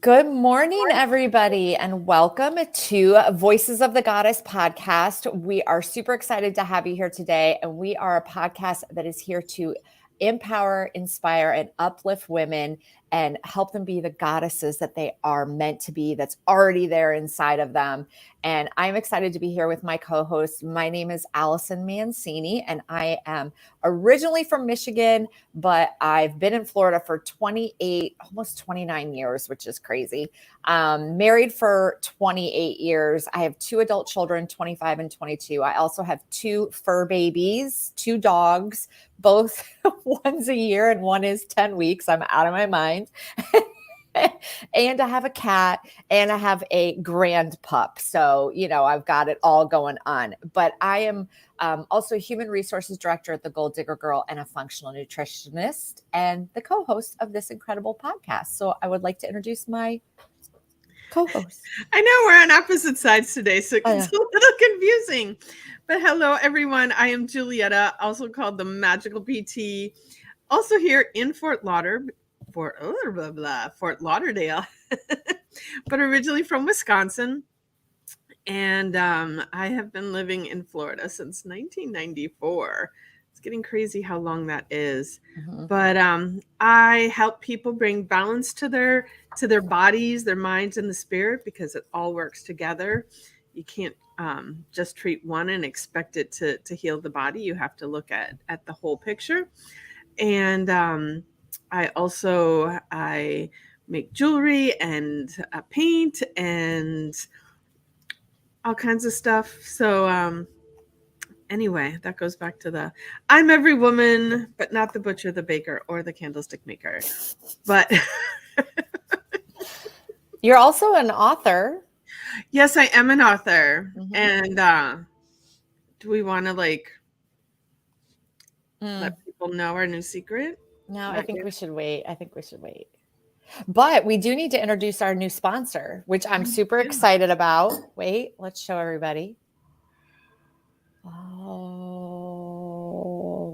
Good morning, everybody, and welcome to Voices of the Goddess podcast. We are super excited to have you here today, and we are a podcast that is here to empower, inspire, and uplift women and help them be the goddesses that they are meant to be, that's already there inside of them. And I'm excited to be here with my co-host. My name is Aislin Mancini, and I am originally from Michigan, but I've been in Florida for 28, almost 29 years, which is crazy. Married for 28 years. I have two adult children, 25 and 22. I also have two fur babies, two dogs, both one's a year and one is 10 weeks. I'm out of my mind. And I have a cat and I have a grand pup. So, I've got it all going on. But I am also a human resources director at the Gold Digger Girl and a functional nutritionist and the co-host of this incredible podcast. So I would like to introduce my co-host. I know we're on opposite sides today, so it gets a little confusing. But hello, everyone. I am Julietta, also called the Magical PT, also here in Fort Lauderdale, but originally from Wisconsin. And I have been living in Florida since 1994. It's getting crazy how long that is. Mm-hmm. But I help people bring balance to their bodies, their minds, and the spirit, because it all works together. You can't just treat one and expect it to heal the body. You have to look at the whole picture. And I make jewelry and paint and all kinds of stuff. So anyway, that goes back to I'm every woman, but not the butcher, the baker, or the candlestick maker. But you're also an author. Yes, I am an author. Mm-hmm. And do we want to let people know our new secret? No, I think we should wait. But we do need to introduce our new sponsor, which I'm super excited about. Wait, let's show everybody. Oh,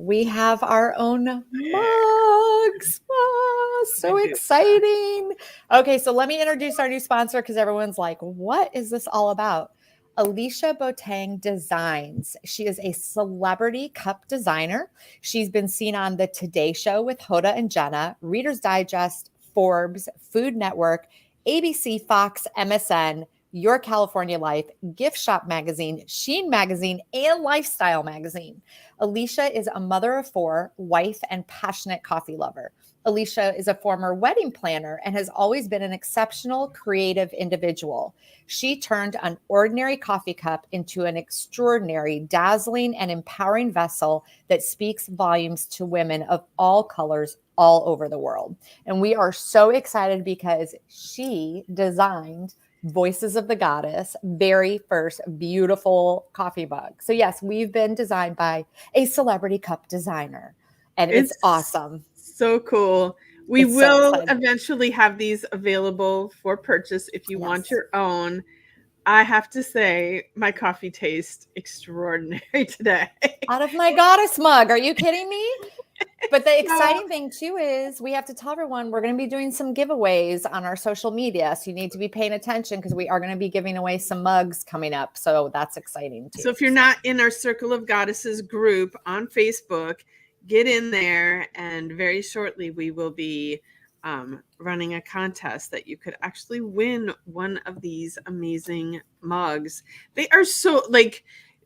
we have our own mugs. Oh, so exciting. Okay, so let me introduce our new sponsor because everyone's like, what is this all about? Alicia Botang Designs. She is a celebrity cup designer. She's been seen on the Today Show with Hoda and Jenna, Reader's Digest, Forbes, Food Network, ABC, Fox, MSN, Your California Life, Gift Shop Magazine, Sheen Magazine, and Lifestyle Magazine. Alicia is a mother of four, wife, and passionate coffee lover. Alicia is a former wedding planner and has always been an exceptional, creative individual. She turned an ordinary coffee cup into an extraordinary, dazzling, and empowering vessel that speaks volumes to women of all colors all over the world. And we are so excited because she designed Voices of the Goddess, very first beautiful coffee mug. So yes, we've been designed by a celebrity cup designer, and it's awesome. So cool. We will eventually have these available for purchase if you want your own. I have to say, my coffee tastes extraordinary today. Out of my goddess mug. Are you kidding me? But the exciting thing too is we have to tell everyone we're going to be doing some giveaways on our social media. So you need to be paying attention because we are going to be giving away some mugs coming up. So that's exciting too. So if you're not in our Circle of Goddesses group on Facebook, get in there, and very shortly we will be running a contest that you could actually win one of these amazing mugs. They are so,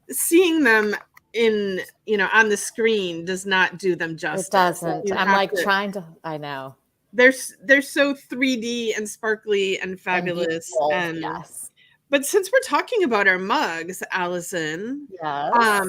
seeing them on the screen does not do them justice. It doesn't. I'm trying to, I know. They're so 3D and sparkly and fabulous. And yes. But since we're talking about our mugs, Allison, yes. I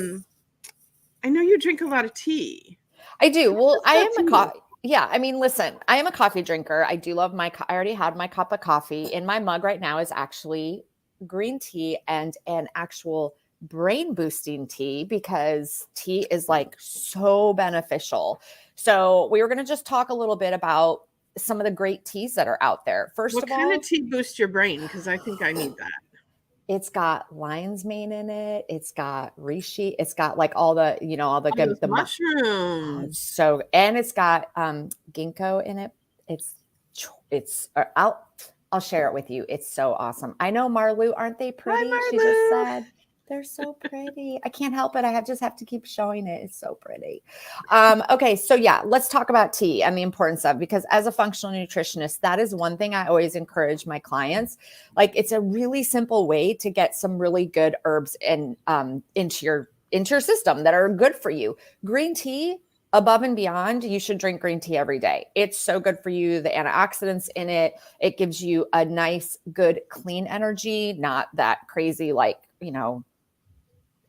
know you drink a lot of tea. I do. Well, I am a coffee. Yeah. I mean, listen, I am a coffee drinker. I do love I already had my cup of coffee. In my mug right now is actually green tea and an actual brain boosting tea, because tea is so beneficial. So we were going to just talk a little bit about some of the great teas that are out there. First of all, what kind of tea boosts your brain? Because I think I need that. It's got lion's mane in it. It's got reishi. It's got all the, all the good, the mushrooms. So, and it's got ginkgo in it. It's I'll share it with you. It's so awesome. I know, Marlu, aren't they Hi, pretty? She just Marlu. said they're so pretty. I can't help it. Just have to keep showing it. It's so pretty. Okay, so yeah, let's talk about tea and the importance of, because as a functional nutritionist, that is one thing I always encourage my clients. Like, it's a really simple way to get some really good herbs into your system that are good for you. Green tea, above and beyond, you should drink green tea every day. It's so good for you. The antioxidants in it, it gives you a nice, good, clean energy, not that crazy, like,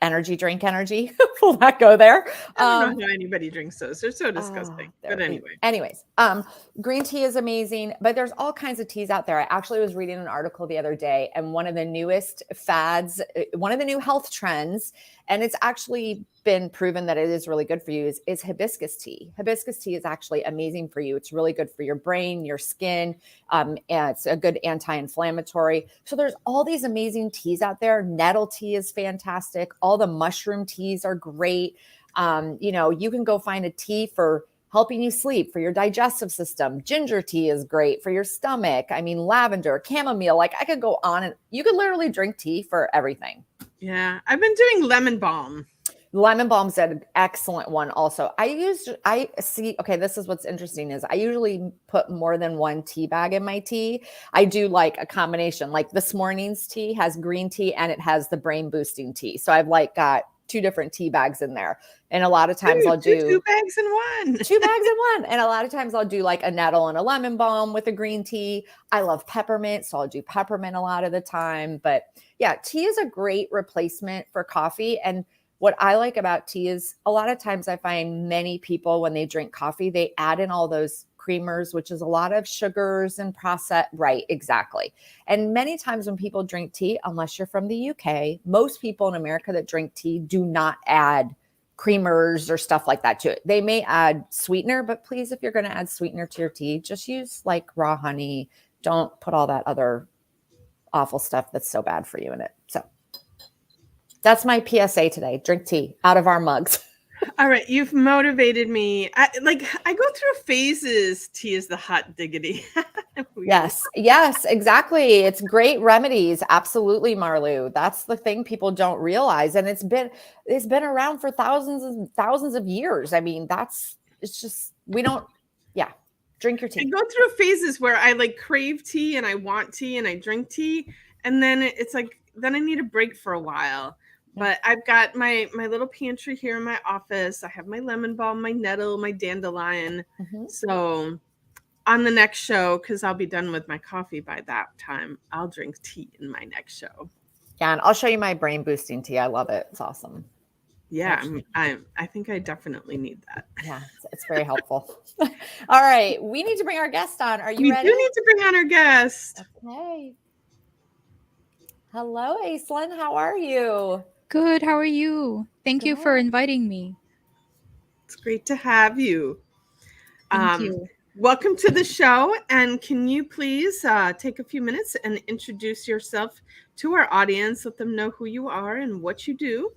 energy drink energy. We'll not go there. I don't know how anybody drinks those. They're so disgusting. But anyway. Anyways, green tea is amazing, but there's all kinds of teas out there. I actually was reading an article the other day, and one of the newest fads, one of the new health trends, and it's actually been proven that it is really good for you, is hibiscus tea. Hibiscus tea is actually amazing for you. It's really good for your brain, your skin, and it's a good anti-inflammatory. So there's all these amazing teas out there. Nettle tea is fantastic. All the mushroom teas are great. You can go find a tea for helping you sleep, for your digestive system. Ginger tea is great for your stomach. I mean, lavender, chamomile, like I could go on, and you could literally drink tea for everything. Yeah, I've been doing lemon balm. Lemon balm's an excellent one also. Okay, this is what's interesting is I usually put more than one tea bag in my tea. I do like a combination. Like this morning's tea has green tea and it has the brain boosting tea. So I've like got 2 different tea bags in there. And a lot of times I'll do 2 bags in one. 2 bags in one. And a lot of times I'll do like a nettle and a lemon balm with a green tea. I love peppermint, so I'll do peppermint a lot of the time. But yeah, tea is a great replacement for coffee. And what I like about tea is a lot of times I find many people, when they drink coffee, they add in all those creamers, which is a lot of sugars and processed. Right, exactly. And many times when people drink tea, unless you're from the UK, most people in America that drink tea do not add creamers or stuff like that to it. They may add sweetener, but please, if you're going to add sweetener to your tea, just use like raw honey. Don't put all that other awful stuff that's so bad for you in it. So that's my PSA today. Drink tea out of our mugs. All right, you've motivated me. I go through phases. Tea is the hot diggity. Yes, exactly. It's great remedies. Absolutely, Marlu. That's the thing people don't realize. And it's been around for thousands and thousands of years. I mean, drink your tea. I go through phases where I like crave tea and I want tea and I drink tea. And then it's like, then I need a break for a while. But I've got my little pantry here in my office. I have my lemon balm, my nettle, my dandelion. Mm-hmm. So on the next show, because I'll be done with my coffee by that time, I'll drink tea in my next show. Yeah, and I'll show you my brain boosting tea. I love it. It's awesome. Yeah, I think I definitely need that. Yeah, it's very helpful. All right, we need to bring our guest on. Are you ready? We do need to bring on our guest. Okay. Hello, Aislin. How are you? Good. How are you? Thank you for inviting me. It's great to have you. Thank you. Welcome to the show. And can you please take a few minutes and introduce yourself to our audience? Let them know who you are and what you do.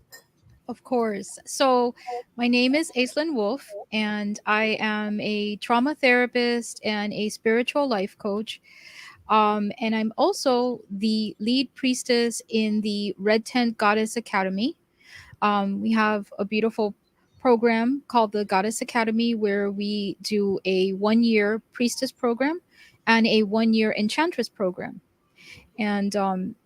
Of course. So my name is Aislin Wolf, and I am a trauma therapist and a spiritual life coach. And I'm also the lead priestess in the Red Tent Goddess Academy. We have a beautiful program called the Goddess Academy, where we do a 1-year priestess program and a 1-year enchantress program. And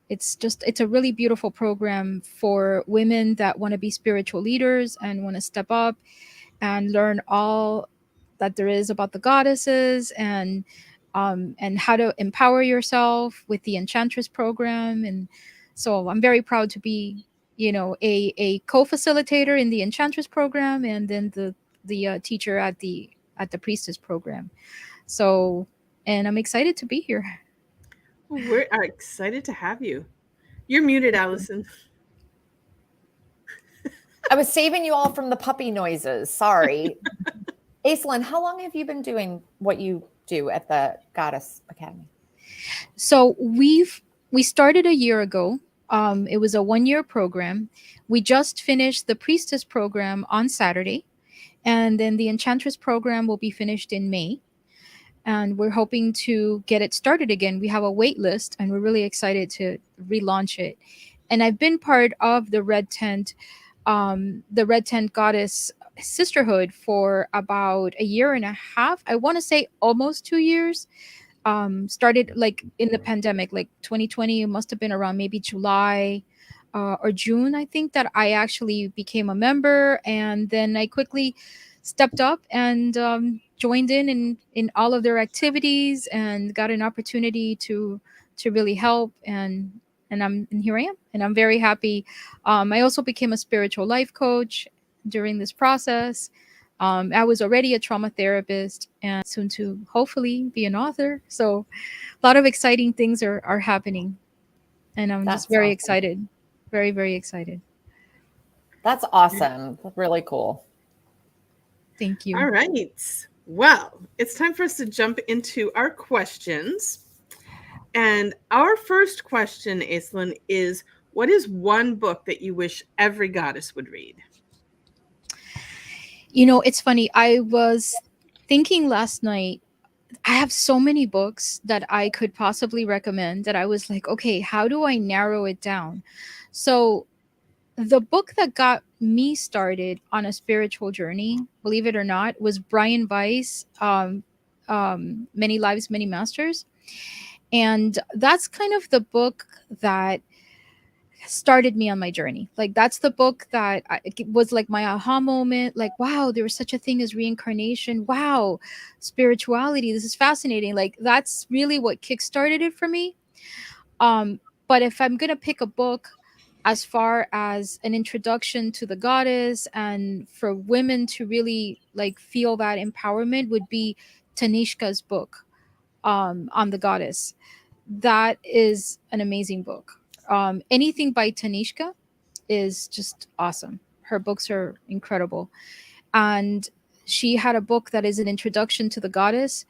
it's a really beautiful program for women that want to be spiritual leaders and want to step up and learn all that there is about the goddesses, and how to empower yourself with the enchantress program. And so I'm very proud to be, a co-facilitator in the enchantress program, and then the teacher at the priestess program. So, and I'm excited to be here. We are excited to have you. You're muted, Allison. I was saving you all from the puppy noises. Sorry. Aislin, how long have you been doing what you do at the Goddess Academy? So we started a year ago. It was a 1-year program. We just finished the priestess program on Saturday, and then the enchantress program will be finished in May. and we're hoping to get it started again. We have a wait list, and we're really excited to relaunch it. And I've been part of the Red Tent Goddess Sisterhood for about a year and a half. I want to say almost 2 years. Started like in the pandemic, like 2020. It must have been around maybe July or June, I think, that I actually became a member, and then I quickly stepped up and joined in all of their activities and got an opportunity to really help, and here I am, and I'm very happy. I also became a spiritual life coach during this process. I was already a trauma therapist and soon to hopefully be an author. So a lot of exciting things are happening, and I'm just That's very awesome. excited, very very excited. That's awesome. Really cool. Thank you. All right. Well, it's time for us to jump into our questions. And our first question, Aislin, is what is one book that you wish every goddess would read? You know, it's funny. I was thinking last night, I have so many books that I could possibly recommend that I was like, okay, how do I narrow it down? So, the book that got me started on a spiritual journey, believe it or not, was Brian Weiss, Many Lives, Many Masters. And that's kind of the book that started me on my journey. Like that's the book that it was like my aha moment. Like, wow, there was such a thing as reincarnation. Wow, spirituality. This is fascinating. Like that's really what kickstarted it for me. Um, but if I'm gonna pick a book as far as an introduction to the goddess and for women to really like feel that empowerment would be Tanishka's book on the goddess. That is an amazing book. Anything by Tanishka is just awesome. Her books are incredible. And she had a book that is an introduction to the goddess.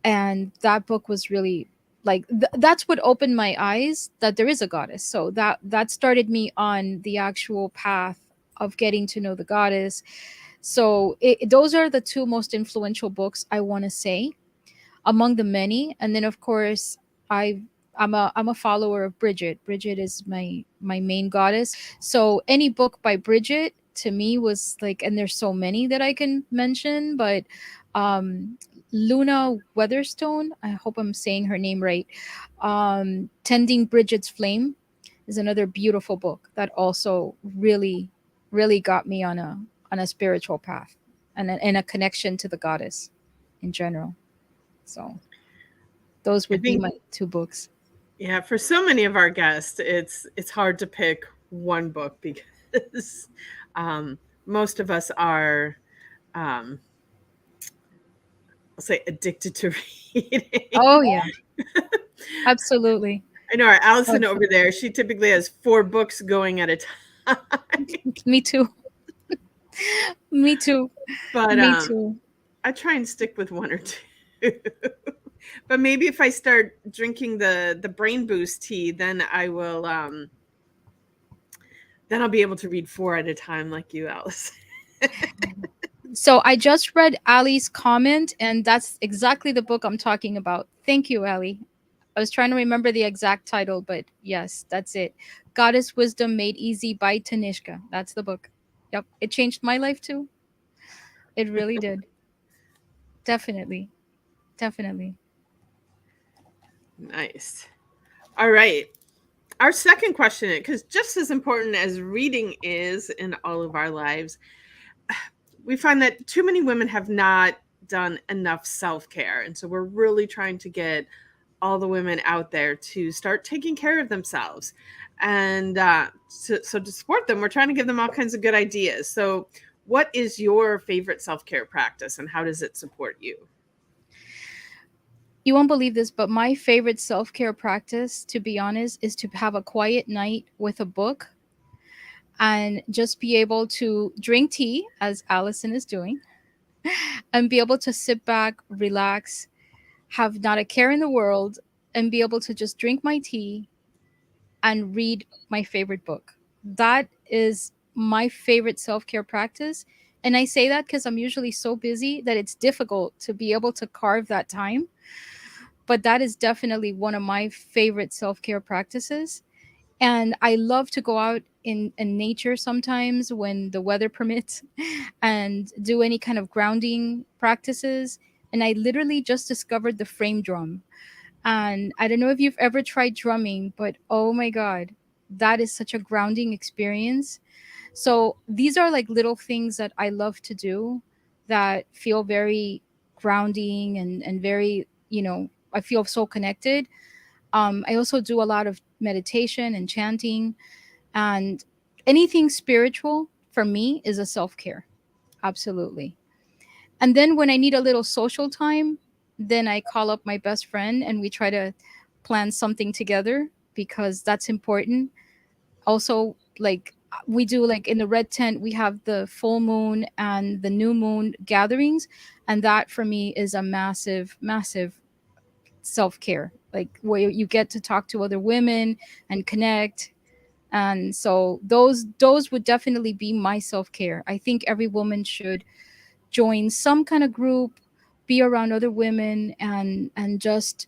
And that book was really like that's what opened my eyes that there is a goddess. So that started me on the actual path of getting to know the goddess. So those are the two most influential books I want to say among the many. And then of course I I'm a follower of Bridget. Bridget is my main goddess. So any book by Bridget to me was like, and there's so many that I can mention, but um Luna Weatherstone, I hope I'm saying her name right. Tending Bridget's Flame is another beautiful book that also really really got me on a spiritual path and a connection to the goddess in general. So those I would be think, my two books. yeah, for so many of our guests, it's hard to pick one book because most of us are, um, I'll say, addicted to reading. Oh yeah, absolutely. I know our Allison over Absolutely. there, she typically has 4 books going at a time. Me too. Me too. But Me too. I try and stick with 1 or 2. But maybe if I start drinking the brain boost tea, then I'll be able to read 4 at a time like you, Alice. So I just read Ali's comment, and that's exactly the book I'm talking about. Thank you, Ali. I was trying to remember the exact title, but yes, that's it. Goddess Wisdom Made Easy by Tanishka. That's the book. Yep. It changed my life too. It really did. Definitely. Definitely. Nice. All right. Our second question, because just as important as reading is in all of our lives, we find that too many women have not done enough self-care. And so we're really trying to get all the women out there to start taking care of themselves. And so to support them, we're trying to give them all kinds of good ideas. So what is your favorite self-care practice and how does it support you? You won't believe this, but my favorite self care practice, to be honest, is to have a quiet night with a book and just be able to drink tea, as Allison is doing, and be able to sit back, relax, have not a care in the world, and be able to just drink my tea and read my favorite book. That is my favorite self care practice And I say that because I'm usually so busy that it's difficult to be able to carve that time. But that is definitely one of my favorite self-care practices. And I love to go out in nature sometimes when the weather permits and do any kind of grounding practices. And I literally just discovered the frame drum. And I don't know if you've ever tried drumming, but oh my God, that is such a grounding experience. So these are like little things that I love to do that feel very grounding and very, I feel so connected. I also do a lot of meditation and chanting, and anything spiritual for me is a self care. Absolutely. And then when I need a little social time, then I call up my best friend and we try to plan something together because that's important. Also, like we do, like in the red tent, we have the full moon and the new moon gatherings. And that for me is a massive, massive self care, like where you get to talk to other women and connect. And so those would definitely be my self care. I think every woman should join some kind of group, be around other women, and just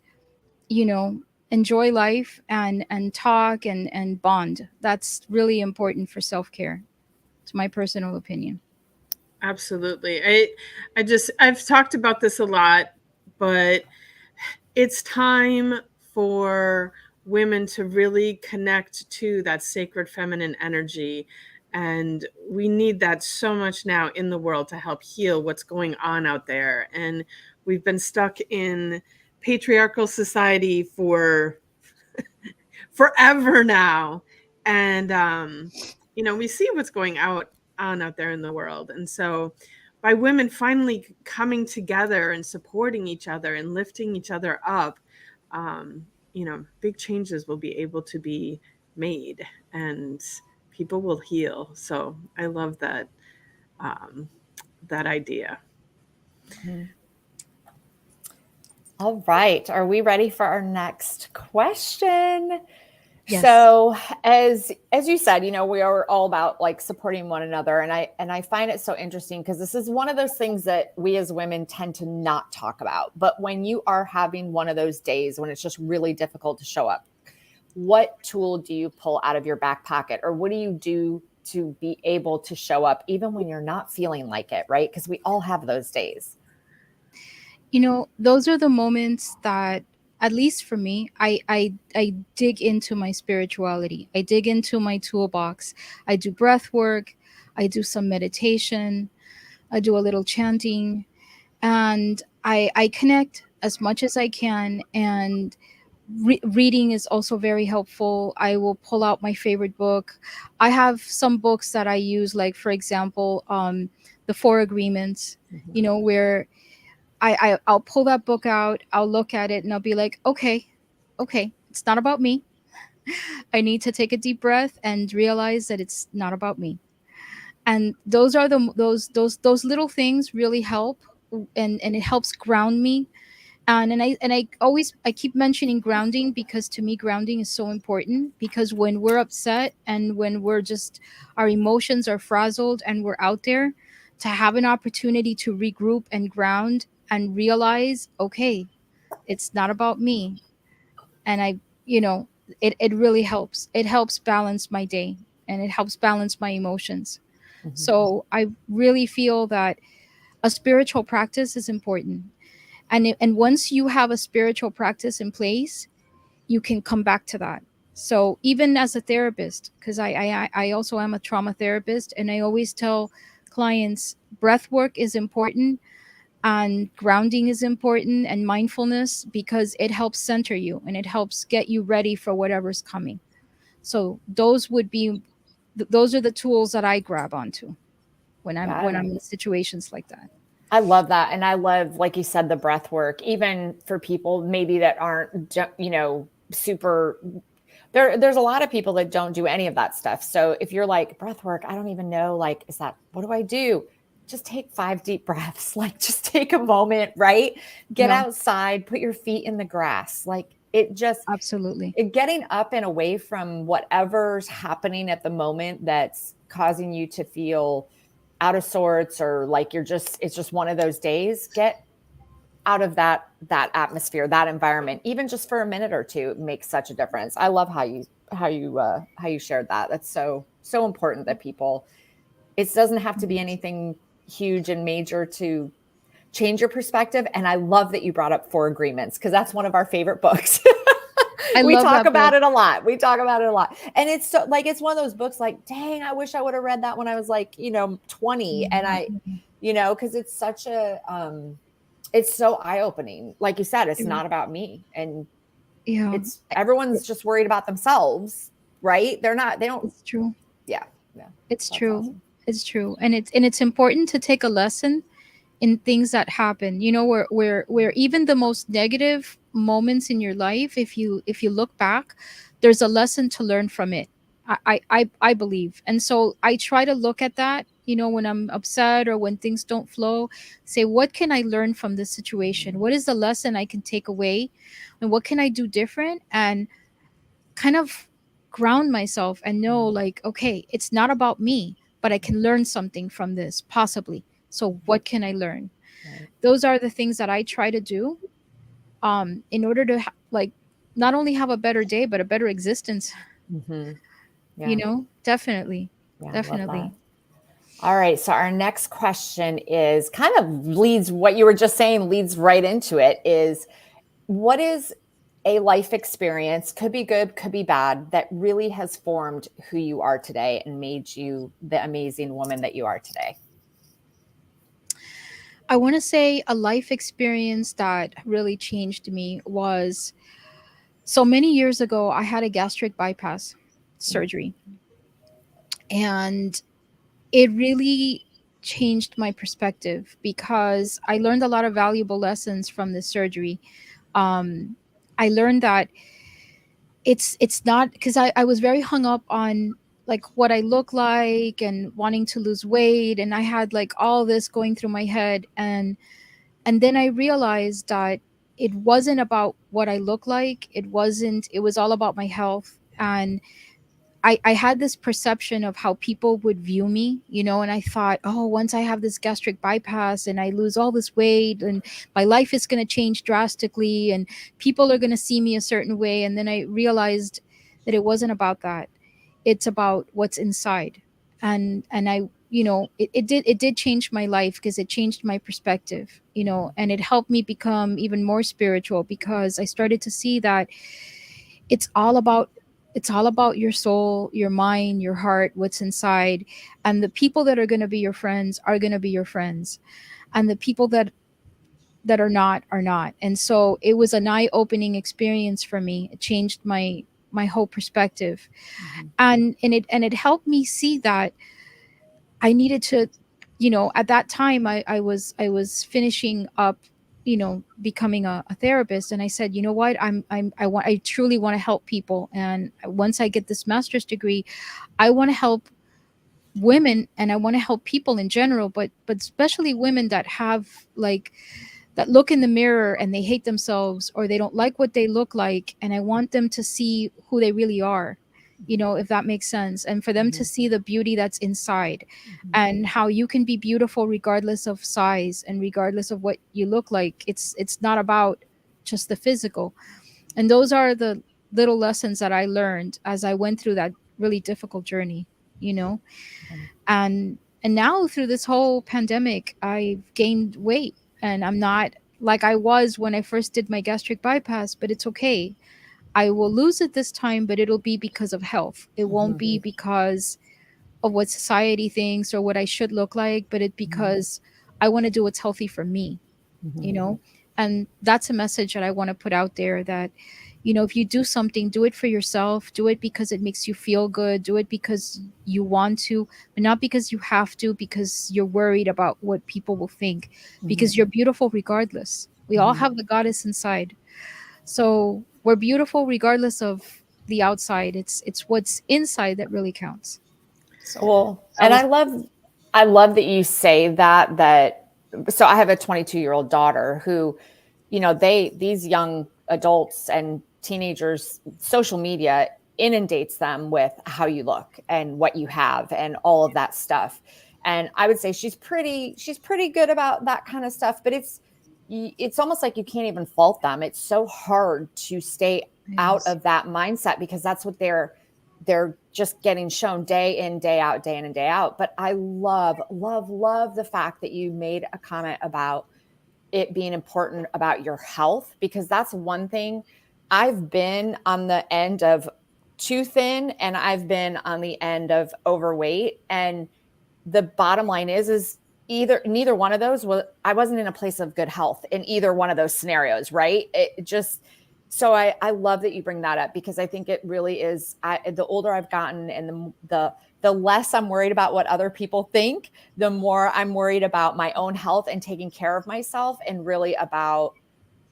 enjoy life and talk and bond. That's really important for self care. It's my personal opinion. Absolutely. I've talked about this a lot, but it's time for women to really connect to that sacred feminine energy. And we need that so much now in the world to help heal what's going on out there. And we've been stuck in patriarchal society for forever now. And, we see what's going on out there in the world. And so by women finally coming together and supporting each other and lifting each other up, big changes will be able to be made and people will heal. So I love that idea. Mhm. All right. Are we ready for our next question? Yes. So as you said, we are all about like supporting one another. And I find it so interesting because this is one of those things that we as women tend to not talk about. But when you are having one of those days when it's just really difficult to show up, what tool do you pull out of your back pocket, or what do you do to be able to show up even when you're not feeling like it, right? Because we all have those days. Those are the moments that, at least for me, I dig into my spirituality. I dig into my toolbox. I do breath work. I do some meditation. I do a little chanting, and I connect as much as I can. And reading is also very helpful. I will pull out my favorite book. I have some books that I use, like for example, the Four Agreements. Where I'll pull that book out, I'll look at it, and I'll be like, okay, it's not about me. I need to take a deep breath and realize that it's not about me. And those are those little things really help, and it helps ground me. And I keep mentioning grounding because to me grounding is so important, because when we're upset and when we're just, our emotions are frazzled and we're out there, to have an opportunity to regroup and ground and realize, okay, it's not about me. And it really helps. It helps balance my day, and it helps balance my emotions. Mhm. So I really feel that a spiritual practice is important. And once you have a spiritual practice in place, you can come back to that. So even as a therapist, because I also am a trauma therapist, and I always tell clients breath work is important, and grounding is important, and mindfulness, because it helps center you and it helps get you ready for whatever's coming. So those are the tools that I grab onto when I'm Got it. in situations like that. I love that. And I love, like you said, the breath work, even for people maybe that aren't, super, there's a lot of people that don't do any of that stuff. So if you're like breath work, I don't even know, like, what do I do? Just take 5 deep breaths, like just take a moment, right? Get Yeah. outside, put your feet in the grass. Like Absolutely. getting up and away from whatever's happening at the moment that's causing you to feel out of sorts, or like it's just one of those days, get out of that atmosphere, that environment, even just for a minute or two, it makes such a difference. I love how you shared that. That's so important that people, it doesn't have to be anything huge and major to change your perspective. And I love that you brought up Four Agreements, because that's one of our favorite books. We talk about it a lot. And it's so like, it's one of those books like, dang, I wish I would have read that when I was like, 20. And I, cause it's such a, it's so eye-opening. Like you said, it's not about me. And it's, everyone's just worried about themselves, right? They don't. It's true. Yeah. It's true. Awesome. It's true. And it's important to take a lesson in things that happen, where even the most negative moments in your life, if you look back, there's a lesson to learn from it. I believe. And so I try to look at that, when I'm upset or when things don't flow, say, what can I learn from this situation? What is the lesson I can take away? And what can I do different? And kind of ground myself and know, like, okay, it's not about me, but I can learn something from this, possibly. So what can I learn? Right. Those are the things that I try to do in order to not only have a better day, but a better existence. Yeah. Definitely. Yeah, definitely. All right. So our next question is kind of leads, what you were just saying leads right into it, is what is a life experience, could be good, could be bad, that really has formed who you are today and made you the amazing woman that you are today? I want to say a life experience that really changed me was, so many years ago, I had a gastric bypass surgery. And it really changed my perspective, because I learned a lot of valuable lessons from this surgery. I learned that it's not, because I was very hung up on like what I look like and wanting to lose weight. And I had like all this going through my head. And then I realized that it wasn't about what I look like. It was all about my health. And I had this perception of how people would view me, and I thought, oh, once I have this gastric bypass and I lose all this weight, and my life is going to change drastically, and people are going to see me a certain way. And then I realized that it wasn't about that. It's about what's inside. And I, it did change my life, because it changed my perspective, and it helped me become even more spiritual, because I started to see that it's all about your soul, your mind, your heart, what's inside. And the people that are going to be your friends are going to be your friends. And the people that are not are not. And so it was an eye-opening experience for me. It changed my whole perspective. And it helped me see that I needed to, at that time I was finishing up, becoming a therapist. And I said, you know what, I truly want to help people. And once I get this master's degree, I want to help women, and I want to help people in general, but especially women that have that look in the mirror and they hate themselves, or they don't like what they look like. And I want them to see who they really are, if that makes sense. And for them to see the beauty that's inside, and how you can be beautiful regardless of size and regardless of what you look like. It's not about just the physical. And those are the little lessons that I learned as I went through that really difficult journey, and now through this whole pandemic, I've gained weight, and I'm not like I was when I first did my gastric bypass, but it's okay. I will lose it this time, but it'll be because of health. It won't be because of what society thinks or what I should look like, but it's because I want to do what's healthy for me, And that's a message that I want to put out there, that, if you do something, do it for yourself, do it because it makes you feel good, do it because you want to, but not because you have to, because you're worried about what people will think, because you're beautiful regardless. We all have the goddess inside. So we're beautiful regardless of the outside. It's what's inside that really counts. So, well, and I love that you say that. So I have a 22-year-old daughter who, these young adults and teenagers, social media inundates them with how you look and what you have and all of that stuff. And I would say she's pretty good about that kind of stuff, but it's almost like you can't even fault them. It's so hard to stay out of that mindset because that's what they're just getting shown day in, day out, day in and day out. But I love the fact that you made a comment about it being important about your health, because that's one thing. I've been on the end of too thin and I've been on the end of overweight. And the bottom line is neither one of those I wasn't in a place of good health in either one of those scenarios. Right. So I love that you bring that up, because I think it really is, the older I've gotten and the less I'm worried about what other people think, the more I'm worried about my own health and taking care of myself, and really about,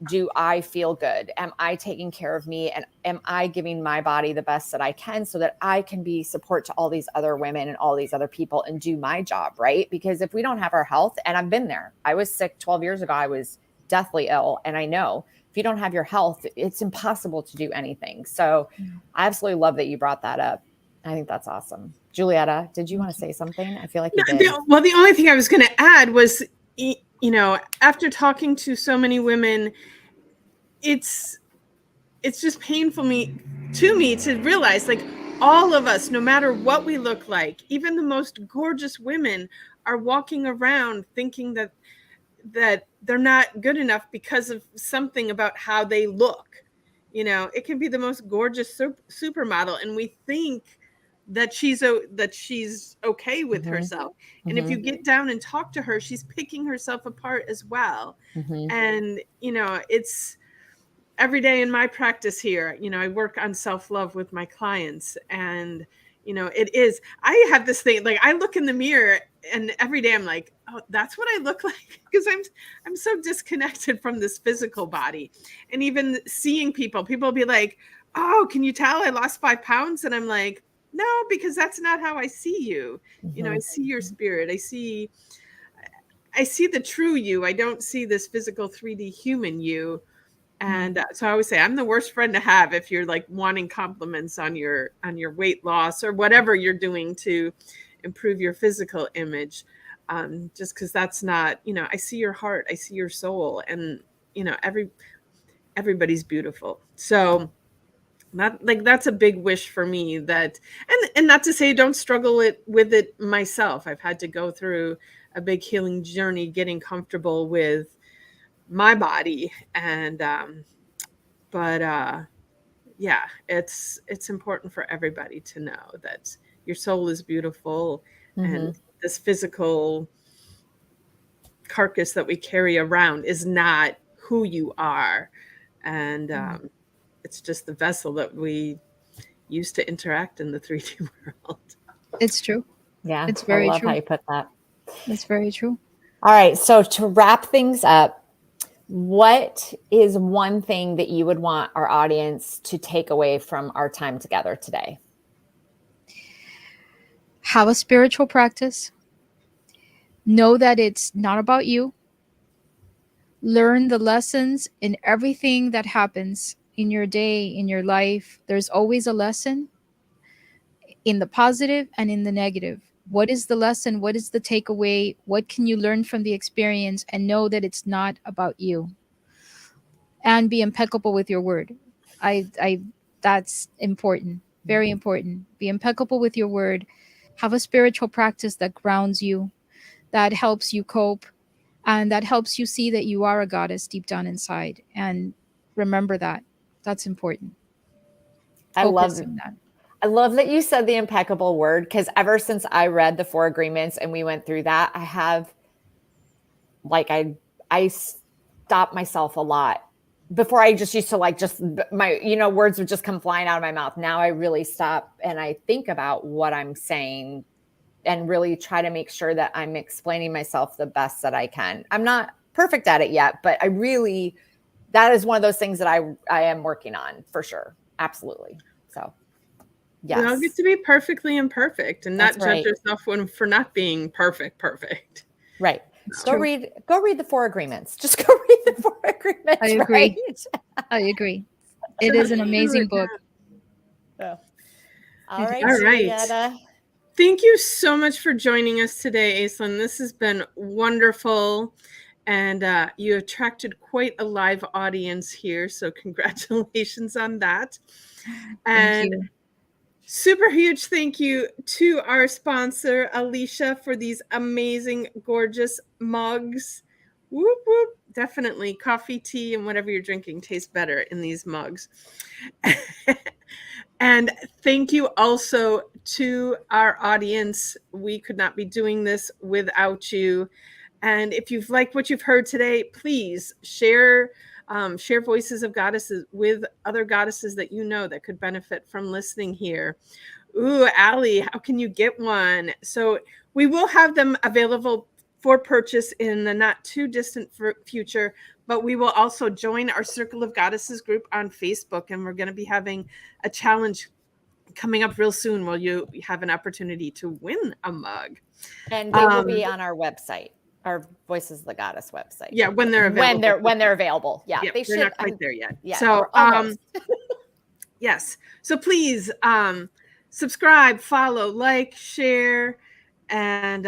do I feel good? Am I taking care of me? And am I giving my body the best that I can so that I can be support to all these other women and all these other people and do my job, right? Because if we don't have our health, and I've been there, I was sick 12 years ago, I was deathly ill. And I know if you don't have your health, it's impossible to do anything. So I absolutely love that you brought that up. I think that's awesome. Julietta, did you want to say something? I feel like you did. Well, the only thing I was going to add was, after talking to so many women, it's just painful to me to realize, like, all of us, no matter what we look like, even the most gorgeous women, are walking around thinking that they're not good enough because of something about how they look. It can be the most gorgeous supermodel, and we think that she's okay with herself. And if you get down and talk to her, she's picking herself apart as well. And it's every day in my practice here. I work on self-love with my clients, and I have this thing, like, I look in the mirror and every day I'm like, oh, that's what I look like, because I'm so disconnected from this physical body. And even seeing people be like, oh, can you tell I lost 5 pounds? And I'm like, no, because that's not how I see you. I see your spirit. I see the true you. I don't see this physical 3D human you. And so I always say I'm the worst friend to have if you're like wanting compliments on your weight loss or whatever you're doing to improve your physical image. Just because that's not, I see your heart, I see your soul, and everybody's beautiful. So that's a big wish for me, that, and not to say don't struggle with it myself. I've had to go through a big healing journey, getting comfortable with my body. And yeah, it's important for everybody to know that your soul is beautiful, and this physical carcass that we carry around is not who you are. And it's just the vessel that we use to interact in the 3D world. It's true. Yeah, it's very I love true. how you put that. It's very true. All right, so to wrap things up, what is one thing that you would want our audience to take away from our time together today? Have a spiritual practice. Know that it's not about you. Learn the lessons in everything that happens in your day, in your life. There's always a lesson in the positive and in the negative. What is the lesson? What is the takeaway? What can you learn from the experience? And know that it's not about you. And be impeccable with your word. That's important. Very important. Be impeccable with your word. Have a spiritual practice that grounds you, that helps you cope, and that helps you see that you are a goddess deep down inside. And remember that. That's important. I love that. I love that you said the impeccable word, because ever since I read the 4 agreements and we went through that, I have, like, I stopped myself a lot. Before, I just used to, like, just my, words would just come flying out of my mouth. Now I really stop and I think about what I'm saying and really try to make sure that I'm explaining myself the best that I can. I'm not perfect at it yet, but that is one of those things that I am working on, for sure. Absolutely. So, yes. We all get to be perfectly imperfect and not judge yourself for not being perfect. Right. Go read the 4 agreements. Just go read the 4 agreements. I agree. Right? I agree. It is an amazing book. Yeah. All right, All right. Julietta. Thank you so much for joining us today, Aislin. This has been wonderful. And you attracted quite a live audience here. So congratulations on that. Thank And you. super huge thank you to our sponsor, Alicia, for these amazing, gorgeous mugs. Whoop, whoop. Definitely coffee, tea, and whatever you're drinking tastes better in these mugs. And thank you also to our audience. We could not be doing this without you. And if you've liked what you've heard today, please share Voices of Goddesses with other goddesses that you know that could benefit from listening here. Ooh, Allie, how can you get one? So we will have them available for purchase in the not too distant future, but we will also join our Circle of Goddesses group on Facebook, and we're going to be having a challenge coming up real soon where you have an opportunity to win a mug. And they will be on our website, our Voices of the Goddess website. Yeah, when they're available. When they're available. Yeah, they should. They're not quite there yet. Yeah, so almost. Yes. So please subscribe, follow, like, share, and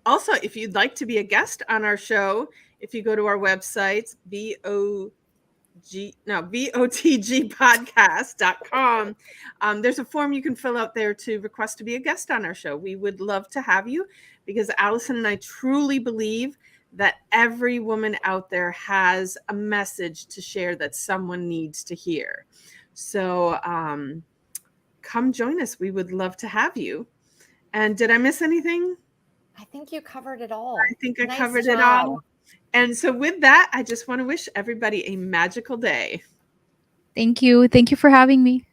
also if you'd like to be a guest on our show, if you go to our website, votgpodcast.com. There's a form you can fill out there to request to be a guest on our show. We would love to have you because Allison and I truly believe that every woman out there has a message to share that someone needs to hear. So come join us. We would love to have you. And did I miss anything? I think you covered it all. I think I covered it all. And so with that, I just want to wish everybody a magical day. Thank you. Thank you for having me.